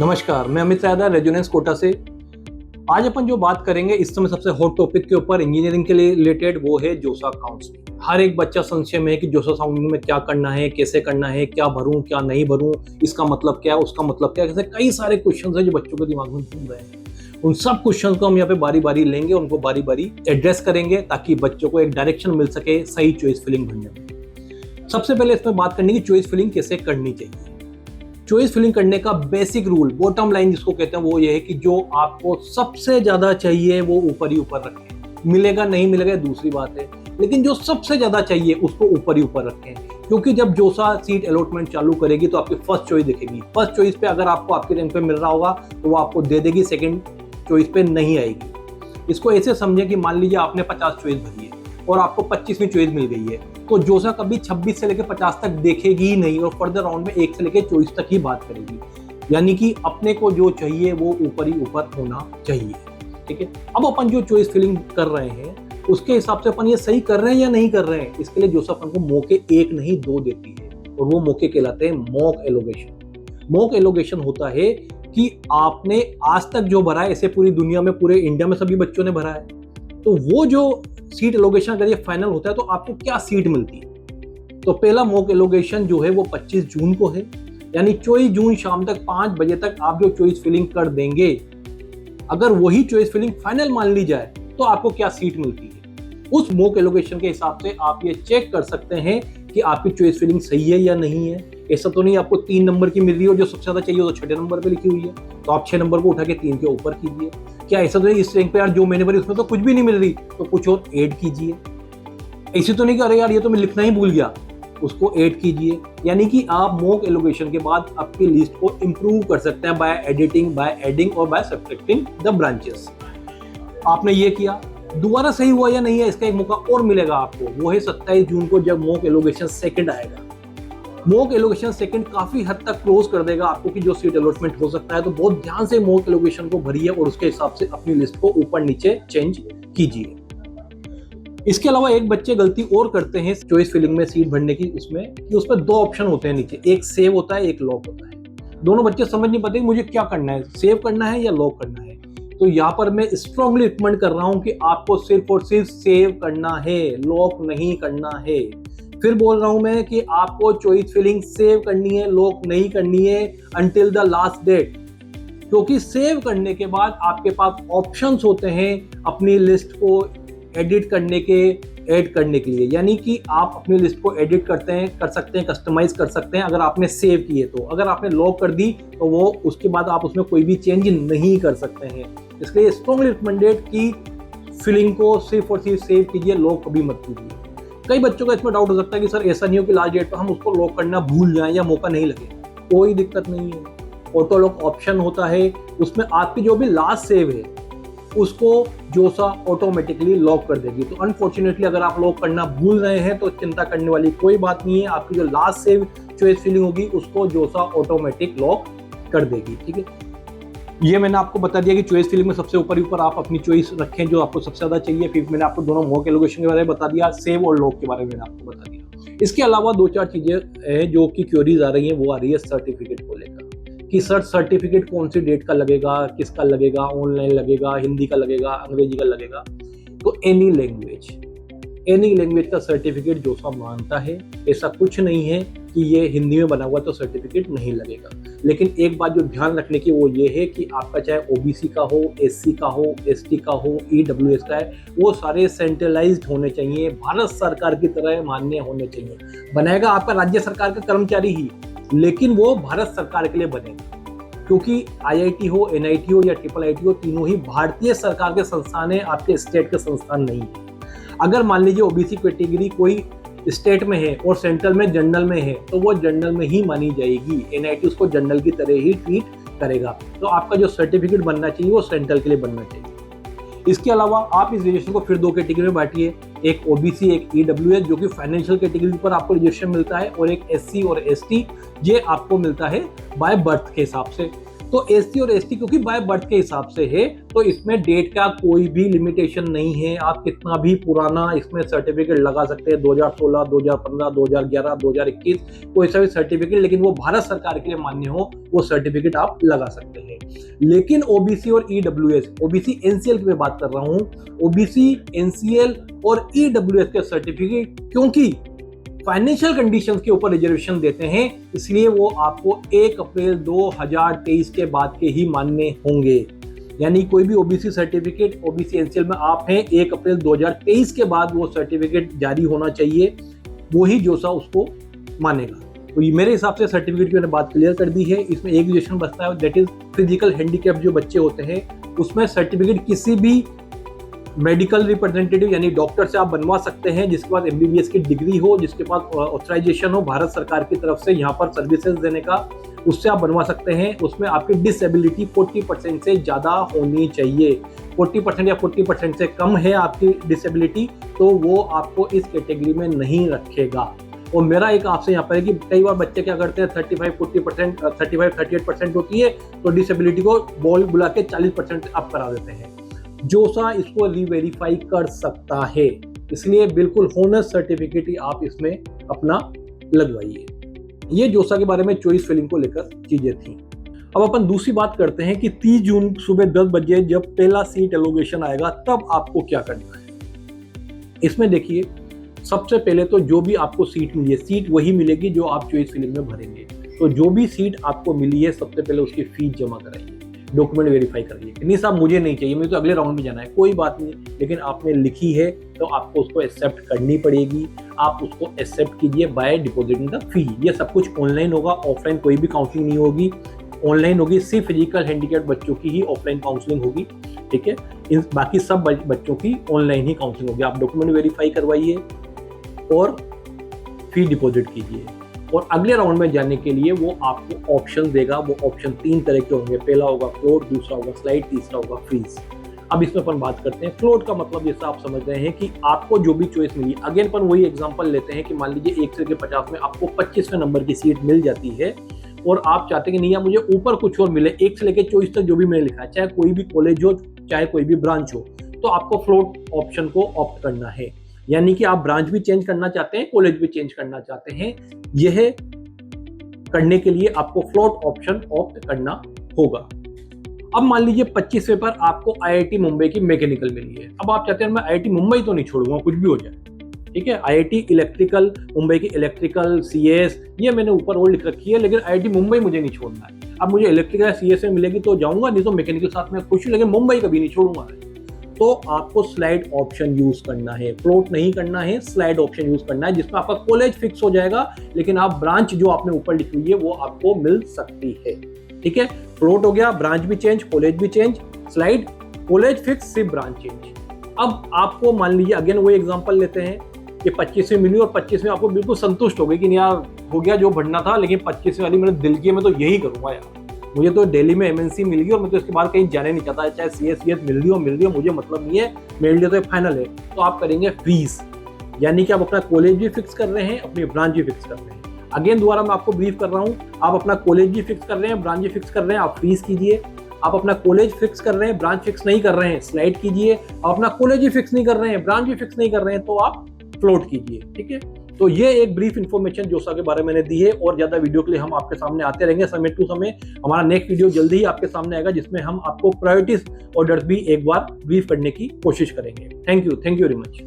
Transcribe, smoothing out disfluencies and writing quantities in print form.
नमस्कार, मैं अमित यादव रेजोनेंस कोटा से। आज अपन जो बात करेंगे इस समय सबसे हॉट टॉपिक के ऊपर इंजीनियरिंग के लिए रिलेटेड, वो है जोसा काउंसलिंग। हर एक बच्चा संशय में है कि जोसा काउंसलिंग में क्या करना है, कैसे करना है, क्या भरूं क्या नहीं भरूं, इसका मतलब क्या है, उसका मतलब क्या है। ऐसे कई सारे क्वेश्चन है जो बच्चों के दिमाग में घूम रहे हैं। उन सब क्वेश्चन को हम यहाँ पे बारी बारी लेंगे, उनको बारी बारी एड्रेस करेंगे ताकि बच्चों को एक डायरेक्शन मिल सके सही चॉइस फिलिंग भरने में। सबसे पहले इसमें बात करनी कि चॉइस फिलिंग कैसे करनी चाहिए। चॉइस फिलिंग करने का बेसिक रूल, बॉटम लाइन जिसको कहते हैं, वो ये है कि जो आपको सबसे ज्यादा चाहिए वो ऊपर ही ऊपर रखें। मिलेगा नहीं मिलेगा दूसरी बात है, लेकिन जो सबसे ज्यादा चाहिए उसको ऊपर ही ऊपर रखें। क्योंकि जब जोसा सीट अलॉटमेंट चालू करेगी तो आपकी फर्स्ट चॉइस दिखेगी। फर्स्ट चॉइस पे अगर आपको आपके रैंक पे मिल रहा होगा तो वो आपको दे देगी, सेकंड चॉइस पे नहीं आएगी। इसको ऐसे समझे कि मान लीजिए आपने 50 चॉइस भरी है और आपको 25वीं चॉइस मिल गई है, तो जोसा कभी 26 से लेकर 50 तक देखेगी ही नहीं और फर्दर राउंड में 1 से लेकर 24 तक ही बात करेगी। यानी कि अपने को जो चाहिए वो ऊपर ही ऊपर होना चाहिए। ठीक है, अब अपन जो चॉइस फिलिंग कर रहे हैं उसके हिसाब से अपन ये सही कर रहे हैं या नहीं कर रहे हैं, इसके लिए जोसा अपन को मौके 1 नहीं 2 देती है, और वो मौके कहलाते हैं मॉक एलोगेशन। मॉक एलोगेशन होता है कि आपने आज तक जो भरा है, ऐसे पूरी दुनिया में, पूरे इंडिया में सभी बच्चों ने भरा है, तो वो जो सीट एलोगेशन अगर ये फाइनल होता है तो आपको क्या सीट मिलती है। तो पहला मॉक एलोगेशन जो है वो 25 जून को है, यानी 24 जून शाम तक 5 बजे तक आप जो चॉइस फिलिंग कर देंगे, अगर वही चॉइस फिलिंग फाइनल मान ली जाए तो आपको क्या सीट मिलती है। उस मॉक एलोगेशन के हिसाब से आप ये चेक कर सकते हैं कि आपकी चॉइस फिलिंग सही है या नहीं है। ऐसा तो नहीं आपको 3 नंबर की मिल रही है और जो सबसे ज्यादा चाहिए तो 6 नंबर पे लिखी हुई है, तो आप 6 नंबर को उठा के 3 के ऊपर कीजिए। क्या ऐसा तो नहीं इस रैंक पे यार जो मैंने भरी उसमें तो कुछ भी नहीं मिल रही, तो कुछ और ऐड कीजिए। ऐसी तो नहीं कि अरे यार ये तो मैं लिखना ही भूल गया, उसको ऐड कीजिए। यानी कि आप मॉक एलोगेशन के बाद आपकी लिस्ट को इंप्रूव कर सकते हैं बाय एडिटिंग, बाय एडिंग और बाय सब्ट्रैक्टिंग द ब्रांचेस। आपने ये किया, दोबारा सही हुआ या नहीं है इसका एक मौका और मिलेगा आपको, वो है 27 जून को जब मॉक एलोगेशन सेकंड आएगा। मॉक एलोगेशन सेकंड काफी हद तक क्लोज कर देगा आपको कि जो सीट अलॉटमेंट हो सकता है, तो बहुत ध्यान से मॉक एलोगेशन को भरिए और उसके हिसाब से अपनी लिस्ट को ऊपर नीचे चेंज कीजिए। इसके अलावा एक बच्चे गलती और करते हैं चॉइस फिलिंग में सीट भरने की, उसमें कि उसमें 2 ऑप्शन होते हैं नीचे, एक सेव होता है, एक लॉक होता है। दोनों बच्चे समझ नहीं पाते मुझे क्या करना है, सेव करना है या लॉक करना है। तो यहाँ पर मैं स्ट्रांगली रिकमेंड कर रहा हूं कि आपको सिर्फ और सिर्फ सेव करना है, लॉक नहीं करना है। फिर बोल रहा हूं मैं कि आपको चॉइस फिलिंग सेव करनी है, लॉक नहीं करनी है अंटिल द लास्ट डेट। क्योंकि सेव करने के बाद आपके पास ऑप्शंस होते हैं अपनी लिस्ट को एडिट करने के, ऐड करने के लिए। यानी कि आप अपनी लिस्ट को एडिट कर सकते हैं, कस्टमाइज कर सकते हैं अगर आपने सेव किए तो। अगर आपने लॉक कर दी तो वो उसके बाद आप उसमें कोई भी चेंज नहीं कर सकते हैं। इसलिए स्ट्रॉन्गली रिकमेंडेड कि फिलिंग को सिर्फ और सिर्फ सेव कीजिए, लॉक कभी मत कीजिए। कई बच्चों का इसमें डाउट हो सकता है कि सर ऐसा नहीं हो कि लास्ट डेट पर हम उसको लॉक करना भूल जाएं या मौका नहीं लगे। कोई दिक्कत नहीं है, ऑटो लॉक ऑप्शन होता है, उसमें आपकी जो भी लास्ट सेव है उसको जोसा ऑटोमेटिकली लॉक कर देगी। तो अनफॉर्चुनेटली अगर आप लॉक करना भूल रहे हैं तो चिंता करने वाली कोई बात नहीं है, आपकी जो लास्ट सेव चॉइस फिलिंग होगी उसको जोसा ऑटोमेटिक लॉक कर देगी। ठीक है, ये मैंने आपको बता दिया कि चॉइस फिलिंग में सबसे ऊपर ऊपर आप अपनी चॉइस रखें जो आपको सबसे ज्यादा चाहिए। फिर मैंने आपको दोनों मॉक एलोगेशन के बारे में बता दिया, सेव और लॉक के बारे में आपको बता दिया। इसके अलावा 2-4 चीजें हैं जो कि क्वेरीज आ रही हैं, वो आ रही है सर्टिफिकेट को लेकर कि सर सर्टिफिकेट कौन सी डेट का लगेगा, किसका लगेगा, ऑनलाइन लगेगा, हिंदी का लगेगा, अंग्रेजी का लगेगा। तो एनी लैंग्वेज का सर्टिफिकेट जोसा मानता है। ऐसा कुछ नहीं है कि ये हिंदी में बना हुआ तो सर्टिफिकेट नहीं लगेगा। लेकिन एक बात जो ध्यान रखने की वो ये है कि आपका चाहे ओबीसी का हो, एससी का हो, एसटी का हो, ईडब्ल्यूएस का है, वो सारे सेंट्रलाइज्ड होने चाहिए, भारत सरकार की तरह मान्य होने चाहिए। बनाएगा आपका राज्य सरकार का कर्मचारी ही, लेकिन वो भारत सरकार के लिए बनेगा। क्योंकि आईआईटी हो, एनआईटी हो या ट्रिपल आईटी हो, तीनों ही भारतीय सरकार के संस्थान है, आपके स्टेट के संस्थान नहीं है। अगर मान लीजिए ओबीसी कैटेगरी कोई स्टेट में है और सेंट्रल में जनरल में है तो वो जनरल में ही मानी जाएगी, एनआईटी उसको जनरल की तरह ही ट्रीट करेगा। तो आपका जो सर्टिफिकेट बनना चाहिए वो सेंट्रल के लिए बनना चाहिए। इसके अलावा आप इस रजिस्ट्रेशन को फिर 2 कैटेगरी में बांटिए, एक ओबीसी, एक ईडब्ल्यूएस जो कि फाइनेंशियल कैटेगरी पर आपको रजिस्ट्रेशन मिलता है, और एक एससी और एसटी ये आपको मिलता है बाय बर्थ के हिसाब से। तो एससी और एसटी क्योंकि बाय बर्थ के हिसाब से है, तो इसमें डेट का कोई भी लिमिटेशन नहीं है। आप कितना भी पुराना इसमें सर्टिफिकेट लगा सकते हैं, 2016, 2015, 2011, 2021, कोई सा भी सर्टिफिकेट, लेकिन वो भारत सरकार के लिए मान्य हो वो सर्टिफिकेट आप लगा सकते हैं। लेकिन ओबीसी और ईडब्ल्यूएस, ओबीसी एनसीएल की मैं बात कर रहा हूं, ओबीसी एनसीएल और ईडब्ल्यूएस के सर्टिफिकेट क्योंकि फाइनेंशियल कंडीशंस के ऊपर रिजर्वेशन देते हैं, इसलिए वो आपको 1 अप्रैल 2023 के बाद के ही मान्य होंगे। यानी कोई भी ओबीसी सर्टिफिकेट, ओबीसी एनसीएल में आप हैं, 1 अप्रैल 2023 के बाद वो सर्टिफिकेट जारी होना चाहिए, वो ही जोसा उसको मानेगा। तो ये मेरे हिसाब से सर्टिफिकेट की मैंने बात क्लियर कर दी है। इसमें एक रिजेक्शन बचता है, दैट इज फिजिकल हैंडीकैप जो बच्चे होते हैं, उसमें सर्टिफिकेट किसी भी मेडिकल रिप्रेजेंटेटिव यानी डॉक्टर से आप बनवा सकते हैं जिसके पास एमबीबीएस की डिग्री हो, जिसके पास ऑथराइजेशन हो भारत सरकार की तरफ से यहाँ पर सर्विसेज देने का, उससे आप बनवा सकते हैं। उसमें आपकी डिसेबिलिटी 40% से ज़्यादा होनी चाहिए। 40% या 40% से कम है आपकी डिसेबिलिटी तो वो आपको इस कैटेगरी में नहीं रखेगा। और मेरा एक आपसे यहाँ पर है कि कई बार बच्चे क्या करते हैं 35-40%, 35-38% होती है तो डिसेबिलिटी को बुला के 40% अप करा देते हैं। जोसा इसको रीवेरीफाई कर सकता है, इसलिए बिल्कुल होनर्स सर्टिफिकेट ही आप इसमें अपना लगवाइए। ये जोसा के बारे में चॉइस फिलिंग को लेकर चीजें थी। अब अपन दूसरी बात करते हैं कि 30 जून सुबह 10 बजे जब पहला सीट एलोकेशन आएगा तब आपको क्या करना है। इसमें देखिए, सबसे पहले तो जो भी आपको सीट मिली है, सीट वही मिलेगी जो आप चॉइस फिलिंग में भरेंगे। तो जो भी सीट आपको मिली है सबसे पहले उसकी फीस जमा कराइए, डॉक्यूमेंट वेरीफाई करिए। नहीं साहब मुझे नहीं चाहिए, मुझे तो अगले राउंड में जाना है, कोई बात नहीं, लेकिन आपने लिखी है तो आपको उसको एक्सेप्ट करनी पड़ेगी। आप उसको एक्सेप्ट कीजिए बाय डिपॉजिटिंग द फी। ये सब कुछ ऑनलाइन होगा, ऑफलाइन कोई भी काउंसलिंग नहीं होगी, ऑनलाइन होगी। सिर्फ फिजिकल हैंडीकैप बच्चों की ही ऑफलाइन काउंसलिंग होगी, ठीक है। इन बाकी सब बच्चों की ऑनलाइन ही काउंसलिंग होगी। आप डॉक्यूमेंट वेरीफाई करवाइए और फी डिपॉजिट कीजिए। और अगले राउंड में जाने के लिए वो आपको ऑप्शन देगा। वो ऑप्शन 3 तरह के होंगे, पहला होगा फ्लोट, दूसरा होगा स्लाइड, तीसरा होगा फ्रीज। अब इसमें अपन बात करते हैं फ्लोट का मतलब, जैसा आप समझ रहे हैं कि आपको जो भी चॉइस मिली, अगेन अपन वही एग्जांपल लेते हैं कि मान लीजिए 1 से लेकर 50 में आपको 25वें नंबर की सीट मिल जाती है और आप चाहते हैं कि नहीं यार मुझे ऊपर कुछ और मिले, 1 से लेकर 24 तक जो भी मैंने लिखा है, चाहे कोई भी कॉलेज हो चाहे कोई भी ब्रांच हो, तो आपको फ्लोट ऑप्शन को ऑप्ट करना है। यानी कि आप ब्रांच भी चेंज करना चाहते हैं, कॉलेज भी चेंज करना चाहते हैं, यह करने के लिए आपको फ्लोट ऑप्शन ऑप्ट करना होगा। अब मान लीजिए 25वें पर आपको आईआईटी मुंबई की मैकेनिकल मिली है। अब आप चाहते हैं मैं आईआईटी मुंबई तो नहीं छोड़ूंगा, कुछ भी हो जाए, ठीक है। आईआईटी इलेक्ट्रिकल, मुंबई की इलेक्ट्रिकल, सीएस, ये मैंने ऊपर और लिख रखी है, लेकिन आईआईटी मुंबई मुझे नहीं छोड़ना है। अब मुझे इलेक्ट्रिकल सीएस में मिलेगी तो जाऊंगा, नहीं तो मैकेनिकल साथ में खुश हूं, लेकिन मुंबई कभी नहीं छोड़ूंगा। तो आपको स्लाइड ऑप्शन यूज करना है, फ्लोट नहीं करना है, स्लाइड ऑप्शन यूज करना है, जिसमें आपका कॉलेज फिक्स हो जाएगा, लेकिन आप ब्रांच जो आपने ऊपर लिखी हुई है वो आपको मिल सकती है, ठीक है। फ्लोट हो गया, ब्रांच भी चेंज, कॉलेज भी चेंज, स्लाइड कॉलेज फिक्स, सिर्फ ब्रांच चेंज। अब आपको मान लीजिए अगेन वही एग्जांपल लेते हैं कि 25 में मिली और 25 में आपको बिल्कुल संतुष्ट हो गई कि यार हो गया जो बढ़ना था, लेकिन 25 वाली मेरे दिल की, मैं तो यही करूंगा यार, मुझे तो दिल्ली में एमएनसी मिल गई और मैं तो इसके बाद कहीं जाने नहीं चाहता, चाहे सीएस मिल रही हो मुझे मतलब नहीं है, मेरे लिए तो ये फाइनल है। तो आप करेंगे फ्रीज, यानी कि आप अपना कॉलेज भी फिक्स कर रहे हैं, अपनी ब्रांच भी फिक्स कर रहे हैं। अगेन दोबारा मैं आपको ब्रीफ कर रहा हूँ, आप अपना कॉलेज भी फिक्स कर रहे हैं, ब्रांच भी फिक्स कर रहे हैं, आप फ्रीज कीजिए। आप अपना कॉलेज फिक्स कर रहे हैं, ब्रांच फिक्स नहीं कर रहे हैं, स्लाइड कीजिए। आप अपना कॉलेज भी फिक्स नहीं कर रहे हैं, ब्रांच भी फिक्स नहीं कर रहे हैं, तो आप फ्लोट कीजिए, ठीक है। तो ये एक ब्रीफ इन्फॉर्मेशन जोसा के बारे में मैंने दी है, और ज्यादा वीडियो के लिए हम आपके सामने आते रहेंगे समय टू समय। हमारा नेक्स्ट वीडियो जल्दी ही आपके सामने आएगा, जिसमें हम आपको प्रायोरिटीज ऑर्डर भी एक बार ब्रीफ करने की कोशिश करेंगे। Thank you very much.